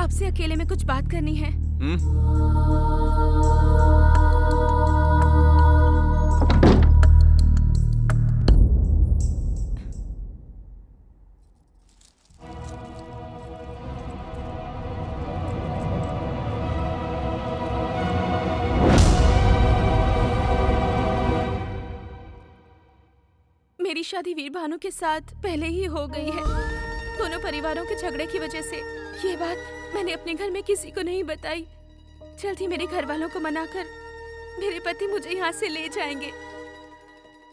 आपसे अकेले में कुछ बात करनी है। मेरी शादी वीर भानु के साथ पहले ही हो गई है। दोनों परिवारों के झगड़े की वजह से ये बात मैंने अपने घर में किसी को नहीं बताई। जल्द ही मेरे घर वालों को मनाकर मेरे पति मुझे यहाँ से ले जाएंगे।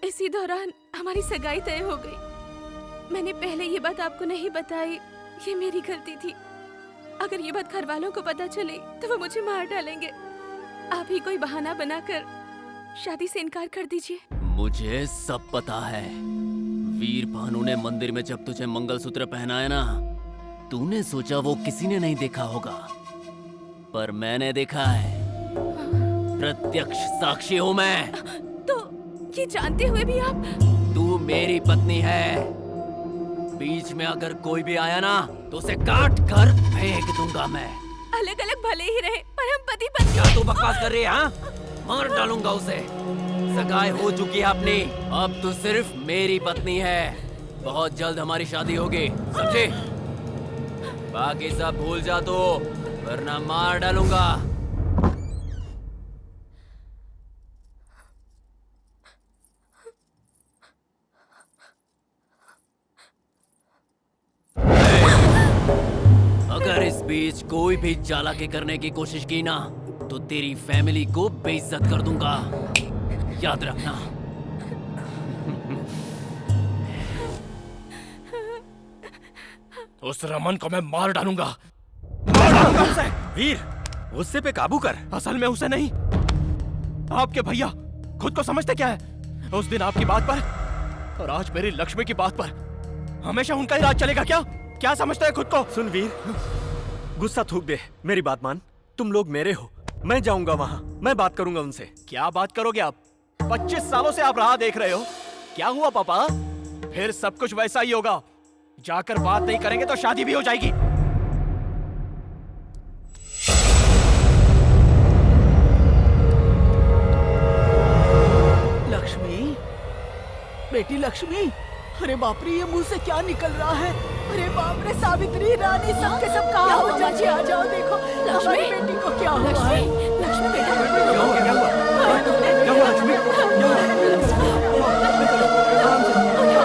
इसी दौरान हमारी सगाई तय हो गई। मैंने पहले ये बात आपको नहीं बताई, ये मेरी गलती थी। अगर ये बात घर वालों को पता चले तो वो मुझे मार डालेंगे। आप ही कोई बहाना बनाकर शादी से इनकार कर दीजिए। मुझे सब पता है। वीर भानु ने मंदिर में जब तुझे मंगलसूत्र पहनाया ना, तूने सोचा वो किसी ने नहीं देखा होगा, पर मैंने देखा है। प्रत्यक्ष साक्षी हूँ मैं। तो ये जानते हुए भी आप? तू मेरी पत्नी है। बीच में अगर कोई भी आया ना तो उसे काट कर फेंक दूंगा मैं। अलग अलग भले ही रहे पर हम पति पत्नी। क्या तू बकवास कर रही है? हाँ, मार डालूंगा उसे। सगाई हो चुकी है अपनी, अब तू सिर्फ मेरी पत्नी है। बहुत जल्द हमारी शादी होगी, समझे? बाकी सब भूल जा तू, वरना मार डालूंगा। अगर इस बीच कोई भी चालाकी करने की कोशिश की ना तो तेरी फैमिली को बेइज्जत कर दूंगा, याद रखना। उस रमन को मैं मार डालूंगा, मार डालूंगा उसे। वीर, गुस्से पे काबू कर। असल में उसे नहीं, आपके भैया खुद को समझते क्या है? उस दिन आपकी बात पर और आज मेरी लक्ष्मी की बात पर हमेशा उनका ही राज चलेगा क्या? क्या समझते हैं खुद को? सुन वीर, गुस्सा थूक दे, मेरी बात मान। तुम लोग मेरे हो, मैं जाऊंगा वहाँ, मैं बात करूंगा उनसे। क्या बात करोगे आप? 25 सालों से आप राह देख रहे हो। क्या हुआ पापा? फिर सब कुछ वैसा ही होगा। जाकर बात नहीं करेंगे तो शादी भी हो जाएगी। लक्ष्मी, बेटी लक्ष्मी, अरे बाप रे, ये मुंह से क्या निकल रहा है? अरे बाप रे, सावित्री, रानी, सबके सब कहाँ हो? चाची आ जाओ, देखो हमारी बेटी को क्या हुआ है? लक्ष्मी बेटा, क्या हुआ? क्या हुआ? क्या हुआ लक्ष्मी? क्या हुआ? क्या हो गया?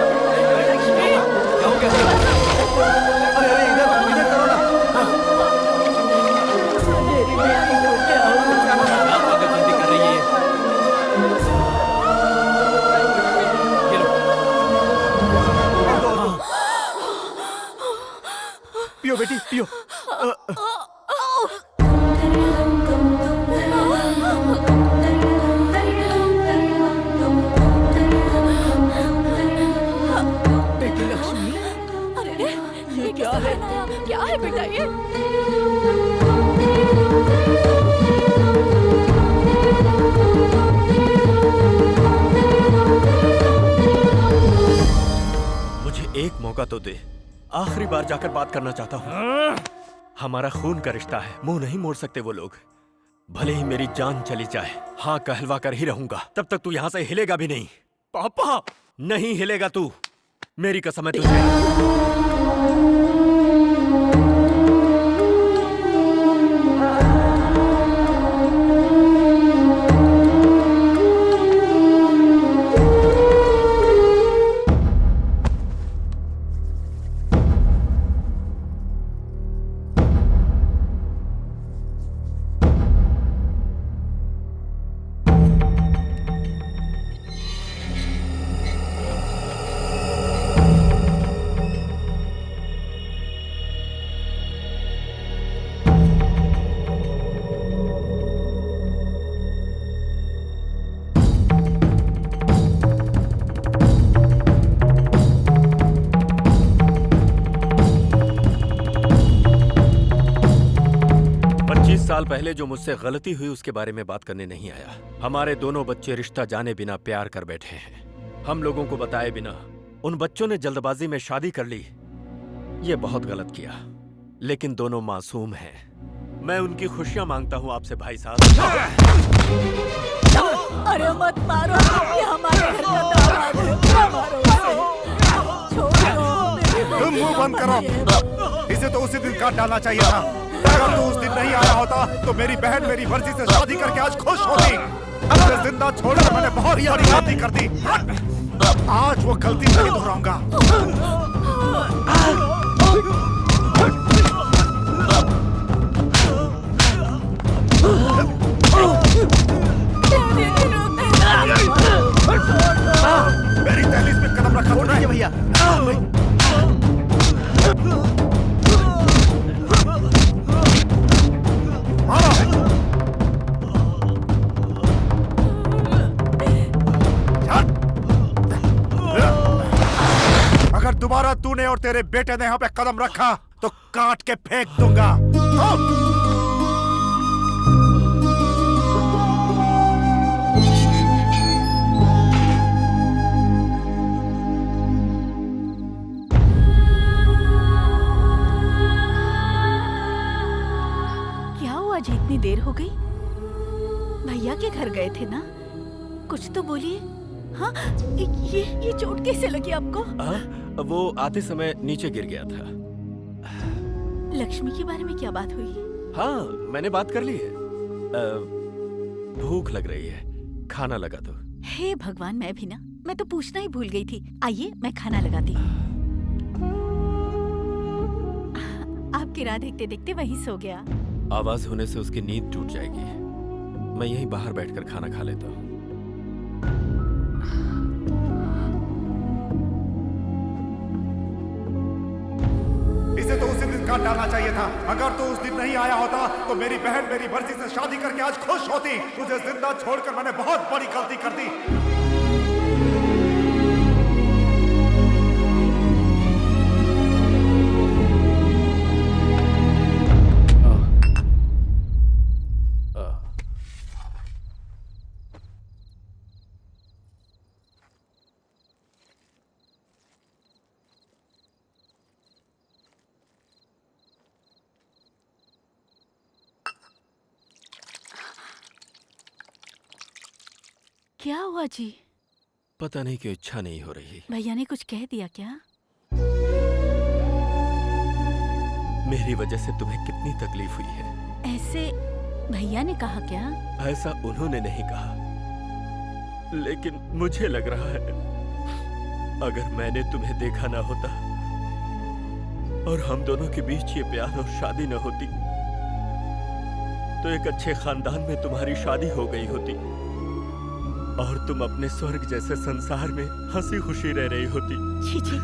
अरे इधर इधर करो ना। मेरी बेटी को क्या हुआ? आप पागलपंती कर रही है। ये लो। पियो बेटी, पियो। बेटी लक्ष्मी, अरे ये क्या है? क्या है बेटा ये? मुझे एक मौका तो दे, आखिरी बार जाकर बात करना चाहता हूँ। हमारा खून का रिश्ता है, मुंह नहीं मोड़ सकते वो लोग। भले ही मेरी जान चली जाए, हाँ कहलवा कर ही रहूंगा। तब तक तू यहाँ से हिलेगा भी नहीं। पापा, नहीं हिलेगा तू, मेरी कसम है तुझे। साल पहले जो मुझसे गलती हुई उसके बारे में बात करने नहीं आया। हमारे दोनों बच्चे रिश्ता जाने बिना प्यार कर बैठे हैं। हम लोगों को बताए बिना उन बच्चों ने जल्दबाजी में शादी कर ली। ये बहुत गलत किया। लेकिन दोनों मासूम हैं। मैं उनकी खुशियां मांगता हूं आपसे भाई साहब। अरे मत मारो, ये हमारे घर का दामाद है, क्या मारो उसे? छोड़ो मेरे तुम मुंह बंद करो। इसे तो उसी दिन काट डालना चाहिए था। अगर तू उस दिन नहीं आया होता तो मेरी बहन मेरी मर्जी से शादी करके आज खुश होती। उसे जिंदा छोड़कर मैंने बहुत बड़ी गलती कर दी। आज वो गलती नहीं दोहराऊंगा। मेरी दहलीज में कदम रखा तूने भैया। अगर दोबारा तूने और तेरे बेटे ने यहाँ पे कदम रखा तो काट के फेंक दूंगा। क्या हुआ जी, इतनी देर हो गई? भैया के घर गए थे ना, कुछ तो बोलिए। हाँ, ये चोट कैसे लगी आपको? वो आते समय नीचे गिर गया था। लक्ष्मी के बारे में क्या बात हुई? हाँ, मैंने बात कर ली है। भूख लग रही है, खाना लगा दो। हे भगवान, मैं भी ना, मैं तो पूछना ही भूल गई थी। आइए मैं खाना लगाती हूँ। आपकी राह देखते देखते वहीं सो गया। आवाज होने से उसकी नींद टूट जाएगी। मैं यहीं बाहर बैठकर खाना खा लेता हूँ। इसे तो उसी दिन काट डालना चाहिए था। अगर तू उस दिन नहीं आया होता तो मेरी बहन मेरी मर्जी से शादी करके आज खुश होती। तुझे जिंदा छोड़कर मैंने बहुत बड़ी गलती कर दी। क्या हुआ जी? पता नहीं क्यों इच्छा नहीं हो रही। भैया ने कुछ कह दिया क्या? मेरी वजह से तुम्हें कितनी तकलीफ हुई है। ऐसे भैया ने कहा क्या? ऐसा उन्होंने नहीं कहा, लेकिन मुझे लग रहा है अगर मैंने तुम्हें देखा ना होता और हम दोनों के बीच ये प्यार और शादी न होती तो एक अच्छे खानदान में तुम्हारी शादी हो गई होती और तुम अपने स्वर्ग जैसे संसार में हंसी खुशी रह रही होती। छी छी,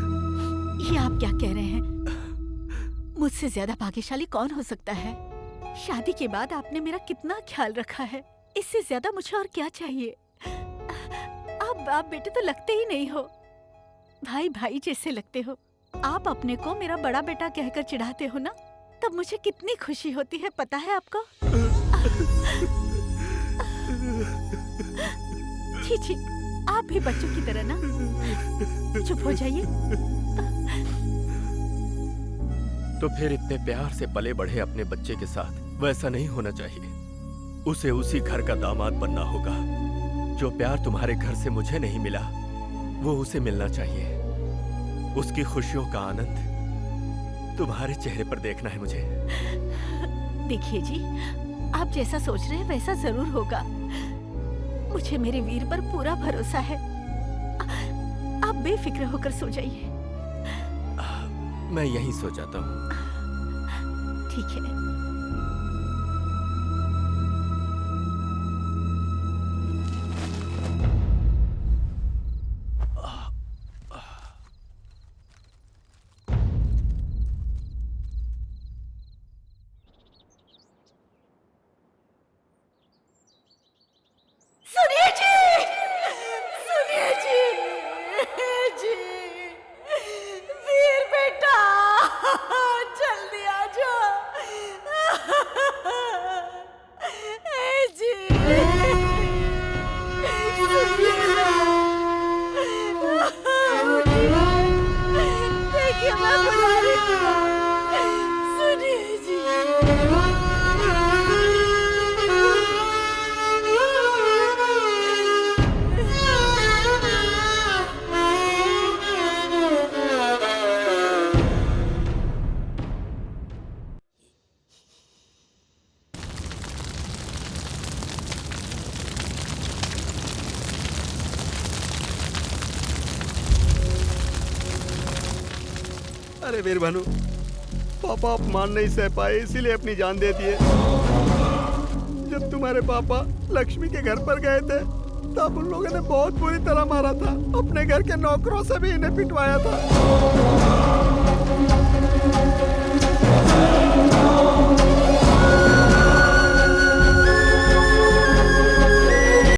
ये आप क्या कह रहे हैं? मुझसे ज्यादा भाग्यशाली कौन हो सकता है? शादी के बाद आपने मेरा कितना ख्याल रखा है, इससे ज्यादा मुझे और क्या चाहिए? आप बाप बेटे तो लगते ही नहीं हो, भाई भाई जैसे लगते हो। आप अपने को मेरा बड़ा बेटा कहकर चिढ़ाते हो ना, तब मुझे कितनी खुशी होती है, पता है आपको? छी छी, आप भी बच्चों की तरह ना, चुप हो जाइए। तो फिर इतने प्यार से पले बढ़े अपने बच्चे के साथ वैसा नहीं होना चाहिए। उसे उसी घर का दामाद बनना होगा। जो प्यार तुम्हारे घर से मुझे नहीं मिला वो उसे मिलना चाहिए। उसकी खुशियों का आनंद तुम्हारे चेहरे पर देखना है मुझे। देखिए जी, आप जैसा सोच रहे हैं वैसा जरूर होगा। मुझे मेरे वीर पर पूरा भरोसा है। आप बेफिक्र होकर सो जाइए। मैं यहीं सो जाता हूँ। ठीक है। सुनिए जी, सुनिए जी, जी, वीर बेटा, जल्दी आ जाओ। जी, देखिए मैं बुला रही हूँ। सुनिए अरे वीर भानु, पापा अपमान नहीं सह पाए इसीलिए अपनी जान दे दिए। जब तुम्हारे पापा लक्ष्मी के घर पर गए थे तब उन लोगों ने बहुत बुरी तरह मारा था। अपने घर के नौकरों से भी इन्हें पिटवाया था।